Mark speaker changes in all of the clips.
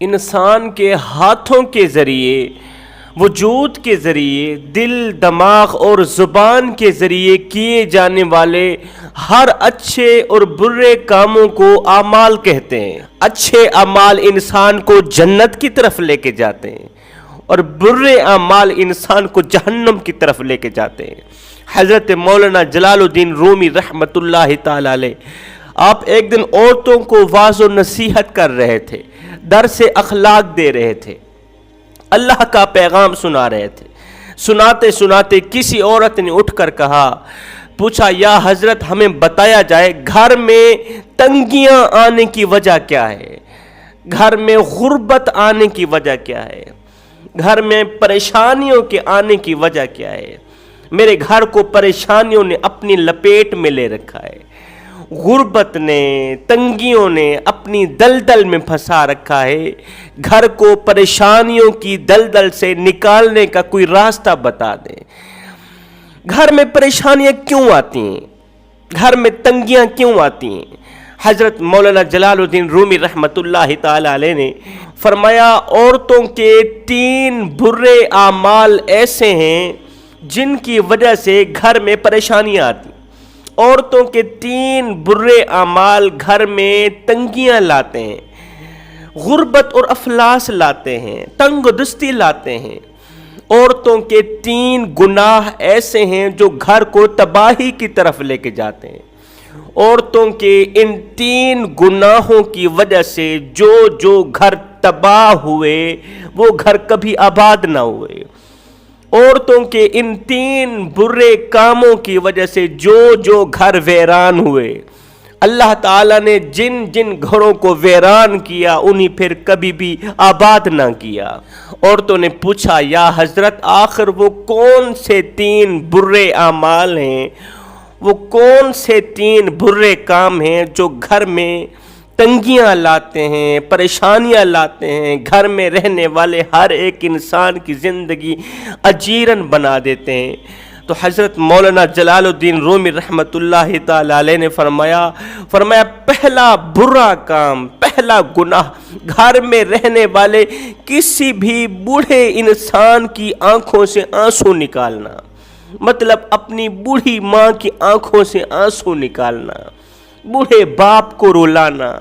Speaker 1: انسان کے ہاتھوں کے ذریعے، وجود کے ذریعے، دل، دماغ اور زبان کے ذریعے کیے جانے والے ہر اچھے اور برے کاموں کو اعمال کہتے ہیں۔ اچھے اعمال انسان کو جنت کی طرف لے کے جاتے ہیں اور برے اعمال انسان کو جہنم کی طرف لے کے جاتے ہیں۔ حضرت مولانا جلال الدین رومی رحمۃ اللہ تعالی علیہ، آپ ایک دن عورتوں کو واعظ و نصیحت کر رہے تھے، درس اخلاق دے رہے تھے، اللہ کا پیغام سنا رہے تھے۔ سناتے سناتے کسی عورت نے اٹھ کر کہا، پوچھا، یا حضرت ہمیں بتایا جائے گھر میں تنگیاں آنے کی وجہ کیا ہے، گھر میں غربت آنے کی وجہ کیا ہے، گھر میں پریشانیوں کے آنے کی وجہ کیا ہے؟ میرے گھر کو پریشانیوں نے اپنی لپیٹ میں لے رکھا ہے، غربت نے، تنگیوں نے اپنی دلدل میں پھنسا رکھا ہے، گھر کو پریشانیوں کی دلدل سے نکالنے کا کوئی راستہ بتا دیں۔ گھر میں پریشانیاں کیوں آتی ہیں؟ گھر میں تنگیاں کیوں آتی ہیں؟ حضرت مولانا جلال الدین رومی رحمۃ اللہ تعالی علیہ نے فرمایا، عورتوں کے 3 برے اعمال ایسے ہیں جن کی وجہ سے گھر میں پریشانیاں آتی ہیں۔ عورتوں کے 3 برے اعمال گھر میں تنگیاں لاتے ہیں، غربت اور افلاس لاتے ہیں، تنگ دستی لاتے ہیں۔ عورتوں کے 3 گناہ ایسے ہیں جو گھر کو تباہی کی طرف لے کے جاتے ہیں۔ عورتوں کے ان 3 گناہوں کی وجہ سے جو گھر تباہ ہوئے وہ گھر کبھی آباد نہ ہوئے۔ عورتوں کے ان 3 برے کاموں کی وجہ سے جو گھر ویران ہوئے، اللہ تعالیٰ نے جن جن گھروں کو ویران کیا انہیں پھر کبھی بھی آباد نہ کیا۔ عورتوں نے پوچھا، یا حضرت آخر وہ کون سے 3 برے اعمال ہیں، وہ کون سے 3 برے کام ہیں جو گھر میں تنگیاں لاتے ہیں، پریشانیاں لاتے ہیں، گھر میں رہنے والے ہر ایک انسان کی زندگی اجیرن بنا دیتے ہیں؟ تو حضرت مولانا جلال الدین رومی رحمۃ اللہ تعالی علیہ نے فرمایا پہلا برا کام، پہلا گناہ، گھر میں رہنے والے کسی بھی بوڑھے انسان کی آنکھوں سے آنسو نکالنا، مطلب اپنی بوڑھی ماں کی آنکھوں سے آنسو نکالنا، بوڑھے باپ کو رلانا،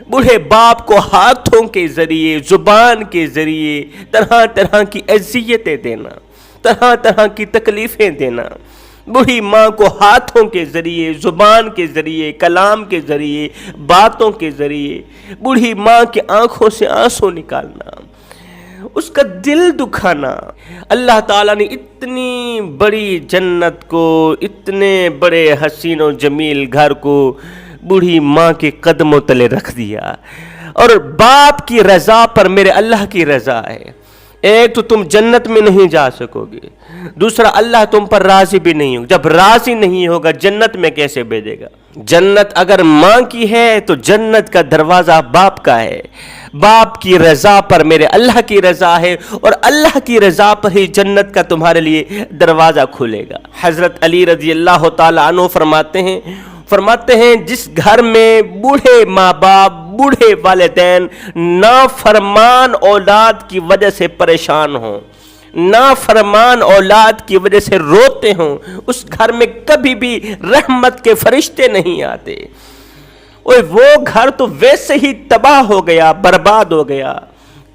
Speaker 1: بوڑھے باپ کو ہاتھوں کے ذریعے، زبان کے ذریعے طرح طرح کی اذیتیں دینا، طرح طرح کی تکلیفیں دینا، بوڑھی ماں کو ہاتھوں کے ذریعے، زبان کے ذریعے، کلام کے ذریعے، باتوں کے ذریعے بوڑھی ماں کی آنکھوں سے آنسو نکالنا، اس کا دل دکھانا۔ اللہ تعالیٰ نے اتنی بڑی جنت کو، اتنے بڑے حسین و جمیل گھر کو بوڑھی ماں کے قدموں تلے رکھ دیا، اور باپ کی رضا پر میرے اللہ کی رضا ہے۔ ایک تو تم جنت میں نہیں جا سکو گے، دوسرا اللہ تم پر راضی بھی نہیں ہوگا۔ جب راضی نہیں ہوگا جنت میں کیسے بھیجے گا؟ جنت اگر ماں کی ہے تو جنت کا دروازہ باپ کا ہے، باپ کی رضا پر میرے اللہ کی رضا ہے، اور اللہ کی رضا پر ہی جنت کا تمہارے لیے دروازہ کھلے گا۔ حضرت علی رضی اللہ تعالیٰ عنہ فرماتے ہیں جس گھر میں بوڑھے ماں باپ، بوڑھے والدین نافرمان اولاد کی وجہ سے پریشان ہوں، نافرمان اولاد کی وجہ سے روتے ہوں، اس گھر میں کبھی بھی رحمت کے فرشتے نہیں آتے۔ وہ گھر تو ویسے ہی تباہ ہو گیا، برباد ہو گیا۔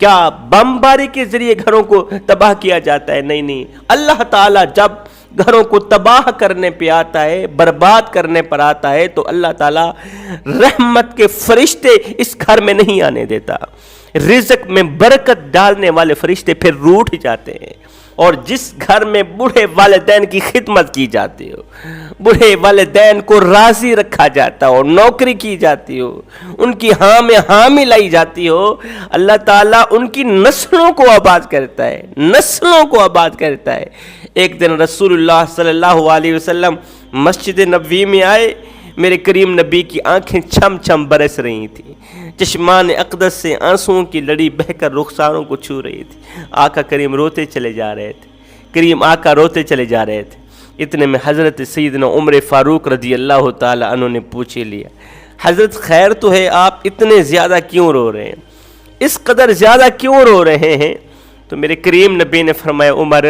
Speaker 1: کیا بمباری کے ذریعے گھروں کو تباہ کیا جاتا ہے؟ نہیں، اللہ تعالیٰ جب گھروں کو تباہ کرنے پہ آتا ہے، برباد کرنے پر آتا ہے، تو اللہ تعالیٰ رحمت کے فرشتے اس گھر میں نہیں آنے دیتا۔ رزق میں برکت ڈالنے والے فرشتے پھر روٹھ جاتے ہیں، اور جس گھر میں بوڑھے والدین کی خدمت کی جاتی ہو، بوڑھے والدین کو راضی رکھا جاتا ہو، نوکری کی جاتی ہو، ان کی ہاں میں حامی لائی جاتی ہو، اللہ تعالیٰ ان کی نسلوں کو آباد کرتا ہے، نسلوں کو آباد کرتا ہے۔ ایک دن رسول اللہ صلی اللہ علیہ وسلم مسجد نبوی میں آئے، میرے کریم نبی کی آنکھیں چھم چھم برس رہی تھیں، چشمان اقدس سے آنسوؤں کی لڑی بہہ کر رخساروں کو چھو رہی تھی۔ آقا کریم روتے چلے جا رہے تھے، کریم آقا روتے چلے جا رہے تھے۔ اتنے میں حضرت سیدنا عمر فاروق رضی اللہ تعالی عنہ نے پوچھ لیا، حضرت خیر تو ہے، آپ اتنے زیادہ کیوں رو رہے ہیں؟ اس قدر زیادہ کیوں رو رہے ہیں؟ تو میرے کریم نبی نے فرمایا عمر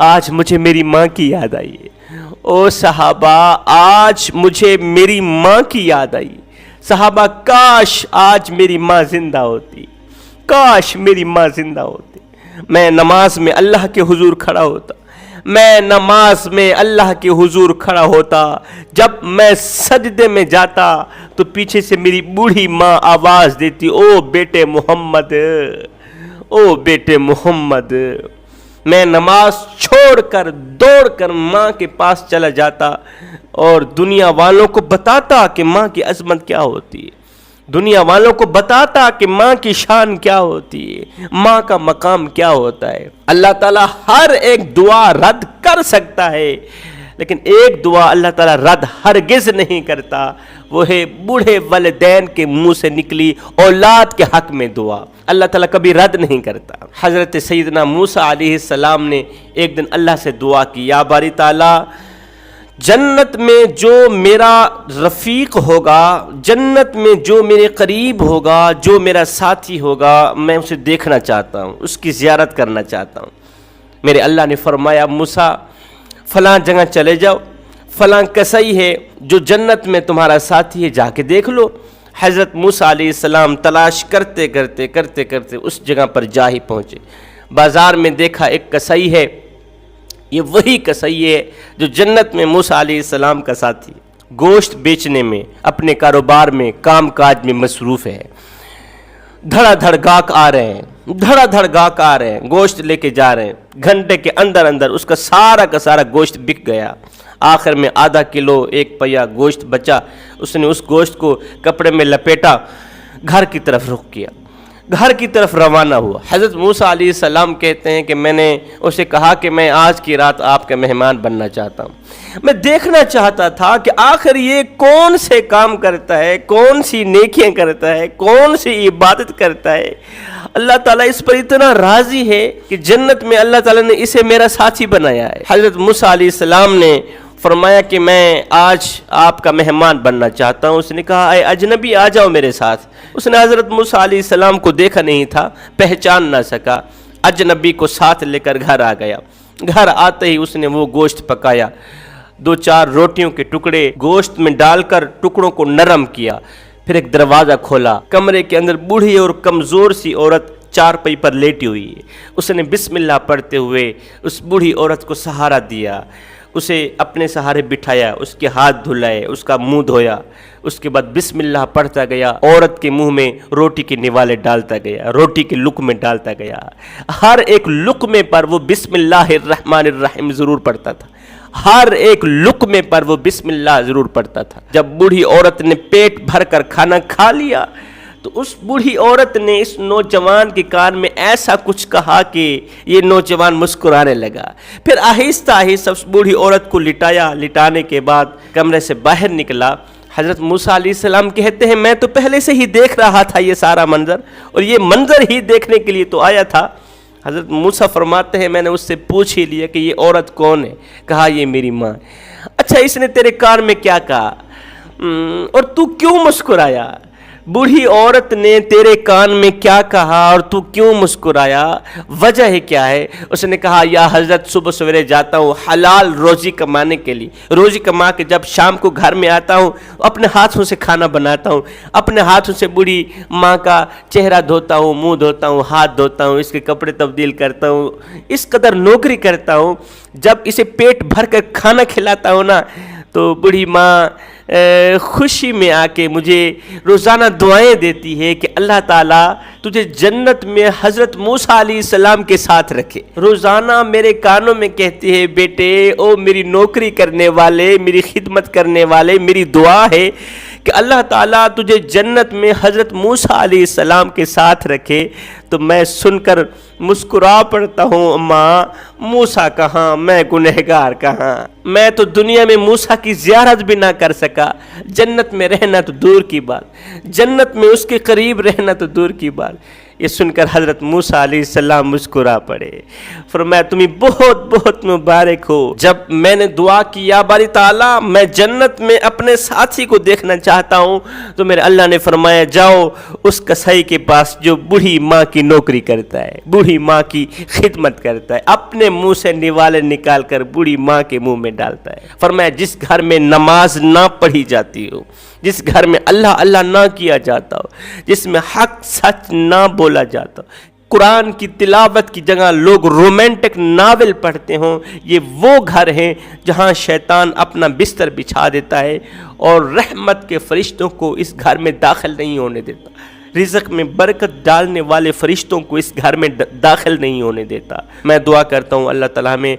Speaker 1: آج مجھے میری ماں کی یاد آئی ہے۔ او صحابہ آج مجھے میری ماں کی یاد آئی۔ صحابہ کاش آج میری ماں زندہ ہوتی، کاش میری ماں زندہ ہوتی، میں نماز میں اللہ کے حضور کھڑا ہوتا، میں نماز میں اللہ کے حضور کھڑا ہوتا، جب میں سجدے میں جاتا تو پیچھے سے میری بوڑھی ماں آواز دیتی او بیٹے محمد، او بیٹے محمد۔ میں نماز چھوڑ کر دوڑ کر ماں کے پاس چلا جاتا اور دنیا والوں کو بتاتا کہ ماں کی عظمت کیا ہوتی ہے، دنیا والوں کو بتاتا کہ ماں کی شان کیا ہوتی ہے، ماں کا مقام کیا ہوتا ہے۔ اللہ تعالیٰ ہر ایک دعا رد کر سکتا ہے، لیکن ایک دعا اللہ تعالیٰ رد ہرگز نہیں کرتا، وہ ہے بوڑھے والدین کے منہ سے نکلی اولاد کے حق میں دعا، اللہ تعالیٰ کبھی رد نہیں کرتا۔ حضرت سیدنا موسیٰ علیہ السلام نے ایک دن اللہ سے دعا کی، یا باری تعالیٰ جنت میں جو میرا رفیق ہوگا، جنت میں جو میرے قریب ہوگا، جو میرا ساتھی ہوگا، میں اسے دیکھنا چاہتا ہوں، اس کی زیارت کرنا چاہتا ہوں۔ میرے اللہ نے فرمایا موسیٰ فلاں جگہ چلے جاؤ، فلاں کسائی ہے جو جنت میں تمہارا ساتھی ہے، جا کے دیکھ لو۔ حضرت موسیٰ علیہ السلام تلاش کرتے کرتے اس جگہ پر جا ہی پہنچے۔ بازار میں دیکھا ایک کسائی ہے، یہ وہی کسائی ہے جو جنت میں موسیٰ علیہ السلام کا ساتھی، گوشت بیچنے میں، اپنے کاروبار میں، کام کاج میں مصروف ہے۔ دھڑا دھڑ گاہک آ رہے ہیں، دھڑا دھڑ گاہک آ رہے ہیں، گوشت لے کے جا رہے ہیں۔ گھنٹے کے اندر اندر اس کا سارا گوشت بک گیا۔ آخر میں آدھا کلو ایک پیا گوشت بچا، اس نے اس گوشت کو کپڑے میں لپیٹا، گھر کی طرف رخ کیا، گھر کی طرف روانہ ہوا۔ حضرت موسیٰ علیہ السلام کہتے ہیں کہ میں نے اسے کہا کہ میں آج کی رات آپ کا مہمان بننا چاہتا ہوں، میں دیکھنا چاہتا تھا کہ آخر یہ کون سے کام کرتا ہے، کون سی نیکیاں کرتا ہے، کون سی عبادت کرتا ہے، اللہ تعالیٰ اس پر اتنا راضی ہے کہ جنت میں اللہ تعالیٰ نے اسے میرا ساتھی بنایا ہے۔ حضرت موسیٰ علیہ السلام نے فرمایا کہ میں آج آپ کا مہمان بننا چاہتا ہوں۔ اس نے کہا اے اجنبی آ جاؤ میرے ساتھ۔ اس نے حضرت موسیٰ علیہ السلام کو دیکھا نہیں تھا، پہچان نہ سکا، اجنبی کو ساتھ لے کر گھر آ گیا۔ گھر آتے ہی اس نے وہ گوشت پکایا، 2-4 روٹیوں کے ٹکڑے گوشت میں ڈال کر ٹکڑوں کو نرم کیا، پھر ایک دروازہ کھولا۔ کمرے کے اندر بوڑھی اور کمزور سی عورت چارپائی پر لیٹی ہوئی ہے۔ اس نے بسم اللہ پڑھتے ہوئے اس بوڑھی عورت کو سہارا دیا، اسے اپنے سہارے بٹھایا، اس کے ہاتھ دھلائے، اس کا منہ دھویا، اس کے بعد بسم اللہ پڑھتا گیا، عورت کے منہ میں روٹی کے نوالے ڈالتا گیا، روٹی کے لقمے ڈالتا گیا، ہر ایک لقمے پر وہ بسم اللہ الرحمن الرحیم ضرور پڑھتا تھا، ہر ایک لقمے پر وہ بسم اللہ ضرور پڑھتا تھا۔ جب بوڑھی عورت نے پیٹ بھر کر کھانا کھا لیا تو اس بوڑھی عورت نے اس نوجوان کے کان میں ایسا کچھ کہا کہ یہ نوجوان مسکرانے لگا۔ پھر آہستہ آہستہ اس بوڑھی عورت کو لٹایا، لٹانے کے بعد کمرے سے باہر نکلا۔ حضرت موسیٰ علیہ السلام کہتے ہیں میں تو پہلے سے ہی دیکھ رہا تھا یہ سارا منظر، اور یہ منظر ہی دیکھنے کے لیے تو آیا تھا۔ حضرت موسیٰ فرماتے ہیں میں نے اس سے پوچھ ہی لیا کہ یہ عورت کون ہے؟ کہا یہ میری ماں۔ اچھا اس نے تیرے کان میں کیا کہا اور تو کیوں مسکرایا؟ بوڑھی عورت نے تیرے کان میں کیا کہا اور تو کیوں مسکرایا؟ وجہ ہے کیا ہے؟ اس نے کہا یا حضرت صبح سویرے جاتا ہوں حلال روزی کمانے کے لیے، روزی کما کے جب شام کو گھر میں آتا ہوں اپنے ہاتھوں سے کھانا بناتا ہوں، اپنے ہاتھوں سے بوڑھی ماں کا چہرہ دھوتا ہوں، منہ دھوتا ہوں، ہاتھ دھوتا ہوں، اس کے کپڑے تبدیل کرتا ہوں، اس قدر نوکری کرتا ہوں۔ جب اسے پیٹ بھر کر کھانا کھلاتا ہوں نا تو بوڑھی ماں خوشی میں آ کے مجھے روزانہ دعائیں دیتی ہے کہ اللہ تعالیٰ تجھے جنت میں حضرت موسیٰ علیہ السلام کے ساتھ رکھے۔ روزانہ میرے کانوں میں کہتی ہے بیٹے او میری نوکری کرنے والے، میری خدمت کرنے والے، میری دعا ہے کہ اللہ تعالیٰ تجھے جنت میں حضرت موسیٰ علیہ السلام کے ساتھ رکھے۔ تو میں سن کر مسکرا پڑتا ہوں ماں موسیٰ کہاں، میں گنہگار کہاں، میں تو دنیا میں موسیٰ کی زیارت بھی نہ کر سکا، جنت میں رہنا تو دور کی بات، جنت میں اس کے قریب رہنا تو دور کی بات۔ یہ سن کر حضرت موسیٰ علیہ السلام مسکرا پڑے، فرمایا تمہیں بہت بہت مبارک ہو۔ جب میں نے دعا کی یا باری تعالیٰ میں جنت میں اپنے ساتھی کو دیکھنا چاہتا ہوں، تو میرے اللہ نے فرمایا جاؤ اس کسائی کے پاس جو بوڑھی ماں کی نوکری کرتا ہے، بوڑھی ماں کی خدمت کرتا ہے، اپنے منہ سے نوالے نکال کر بوڑھی ماں کے منہ میں ڈالتا ہے۔ فرمایا جس گھر میں نماز نہ پڑھی جاتی ہو، جس گھر میں اللہ اللہ نہ کیا جاتا ہو، جس میں حق سچ نہ بولا جاتا ہو، قرآن کی تلاوت کی جگہ لوگ رومانٹک ناول پڑھتے ہوں، یہ وہ گھر ہیں جہاں شیطان اپنا بستر بچھا دیتا ہے اور رحمت کے فرشتوں کو اس گھر میں داخل نہیں ہونے دیتا، رزق میں برکت ڈالنے والے فرشتوں کو اس گھر میں داخل نہیں ہونے دیتا۔ میں دعا کرتا ہوں اللہ تعالیٰ ہمیں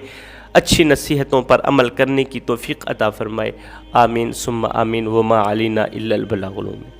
Speaker 1: اچھی نصیحتوں پر عمل کرنے کی توفیق عطا فرمائے، آمین ثم آمین، وما علینا الا البلاغ المبین۔